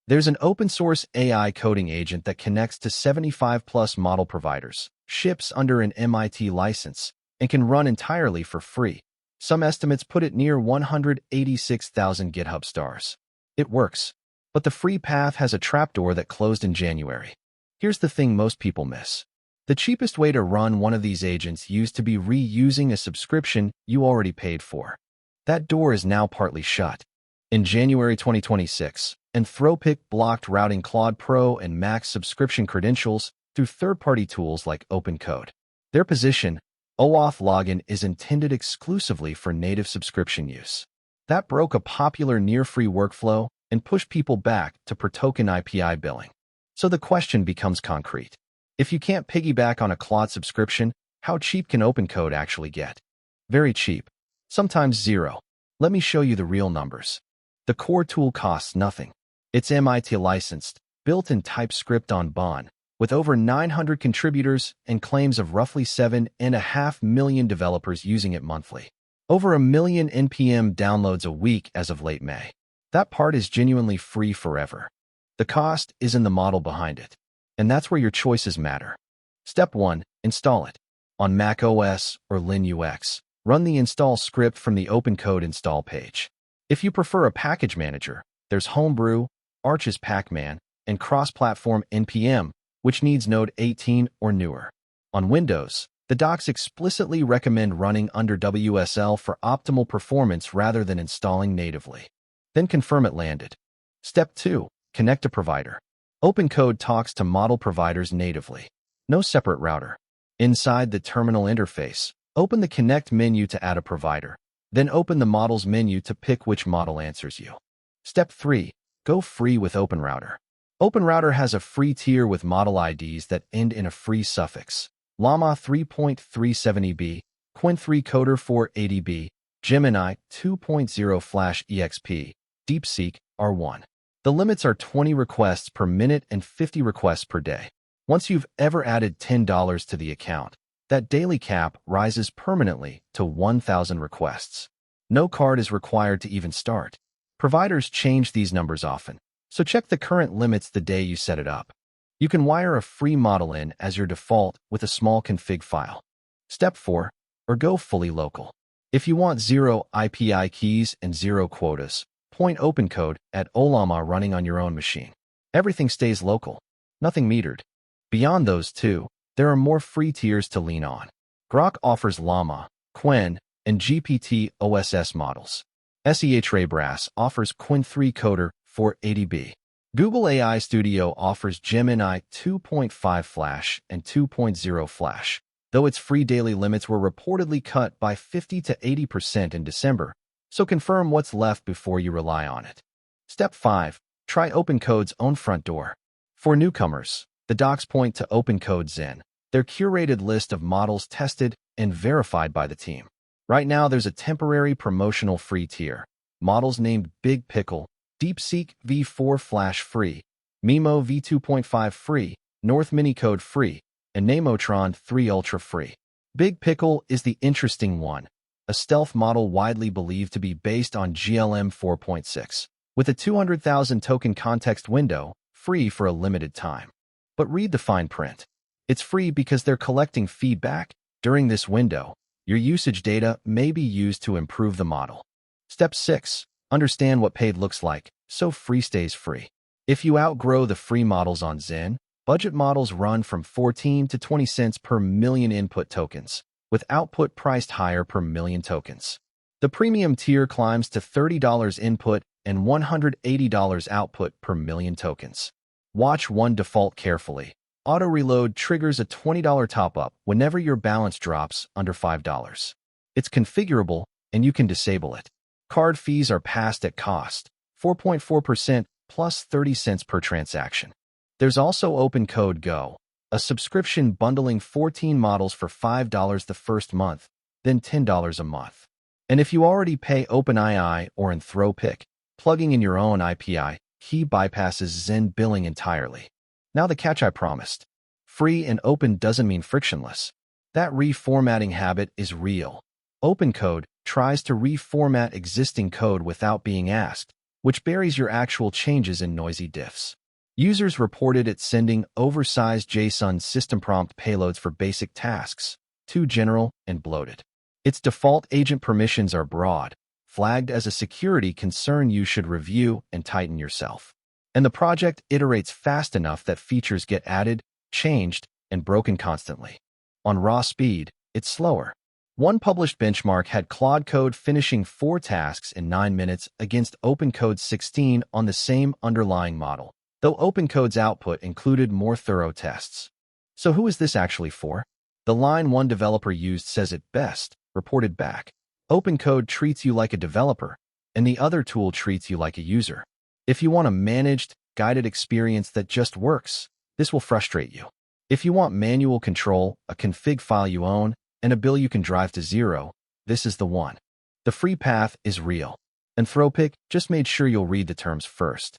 There's an open-source AI coding agent that connects to 75-plus model providers, ships under an MIT license, and can run entirely for free. Some estimates put it near 186,000 GitHub stars. It works, but the free path has a trapdoor that closed in January. Here's the thing most people miss. The cheapest way to run one of these agents used to be reusing a subscription you already paid for. That door is now partly shut. In January 2026, Anthropic blocked routing Claude Pro and Max subscription credentials through third-party tools like OpenCode. Their position, OAuth login, is intended exclusively for native subscription use. That broke a popular near-free workflow and pushed people back to per-token API billing. So the question becomes concrete. If you can't piggyback on a Claude subscription, how cheap can OpenCode actually get? Very cheap. Sometimes zero. Let me show you the real numbers. The core tool costs nothing. It's MIT licensed, built in TypeScript on Bon, with over 900 contributors and claims of roughly 7.5 million developers using it monthly. Over 1 million NPM downloads a week as of late May. That part is genuinely free forever. The cost is in the model behind it. And that's where your choices matter. Step 1. Install it. On Mac OS or Linux, run the install script from the OpenCode install page. If you prefer a package manager, there's Homebrew, Arch's pacman, and cross-platform NPM, which needs Node 18 or newer. On Windows, the docs explicitly recommend running under WSL for optimal performance rather than installing natively. Then confirm it landed. Step 2. Connect a provider. OpenCode talks to model providers natively. No separate router. Inside the terminal interface, open the Connect menu to add a provider. Then open the Models menu to pick which model answers you. Step 3. Go free with OpenRouter. OpenRouter has a free tier with model IDs that end in a free suffix. Llama 3.370b, Qwen3 Coder 480b, Gemini 2.0/exp, DeepSeek R1. The limits are 20 requests per minute and 50 requests per day. Once you've ever added $10 to the account, that daily cap rises permanently to 1,000 requests. No card is required to even start. Providers change these numbers often, so check the current limits the day you set it up. You can wire a free model in as your default with a small config file. Step 4. Or go fully local. If you want 0 API keys and 0 quotas, point OpenCode at Ollama running on your own machine. Everything stays local, nothing metered. Beyond those two, there are more free tiers to lean on. Grok offers Llama, Qwen, and GPT OSS models. SEHRayBrass offers Qwen3 Coder 480b. Google AI Studio offers Gemini 2.5 Flash and 2.0 Flash, though its free daily limits were reportedly cut by 50 to 80% in December, so confirm what's left before you rely on it. Step 5. Try OpenCode's own front door. For newcomers, the docs point to OpenCode Zen, their curated list of models tested and verified by the team. Right now, there's a temporary promotional free tier. Models named Big Pickle, DeepSeek V4 Flash free, Mimo V2.5 free, North Minicode free, and Nemotron 3 Ultra free. Big Pickle is the interesting one, a stealth model widely believed to be based on GLM 4.6, with a 200,000 token context window, free for a limited time. But read the fine print. It's free because they're collecting feedback. During this window, your usage data may be used to improve the model. Step 6. Understand what paid looks like, so free stays free. If you outgrow the free models on Zen, budget models run from 14 to 20 cents per million input tokens, with output priced higher per million tokens. The premium tier climbs to $30 input and $180 output per million tokens. Watch one default carefully. Auto-reload triggers a $20 top-up whenever your balance drops under $5. It's configurable, and you can disable it. Card fees are passed at cost, 4.4% plus 30 cents per transaction. There's also OpenCode Go, a subscription bundling 14 models for $5 the first month, then $10 a month. And if you already pay OpenAI or Anthropic, plugging in your own API key bypasses Zen billing entirely. Now the catch I promised. Free and open doesn't mean frictionless. That reformatting habit is real. OpenCode tries to reformat existing code without being asked, which buries your actual changes in noisy diffs. Users reported it sending oversized JSON system prompt payloads for basic tasks, too general and bloated. Its default agent permissions are broad, flagged as a security concern you should review and tighten yourself. And the project iterates fast enough that features get added, changed, and broken constantly. On raw speed, it's slower. One published benchmark had Claude Code finishing 4 tasks in 9 minutes against OpenCode 16 on the same underlying model, though OpenCode's output included more thorough tests. So who is this actually for? The line one developer used says it best, reported back. OpenCode treats you like a developer, and the other tool treats you like a user. If you want a managed, guided experience that just works, this will frustrate you. If you want manual control, a config file you own, and a bill you can drive to zero, this is the one. The free path is real. Anthropic just made sure you'll read the terms first.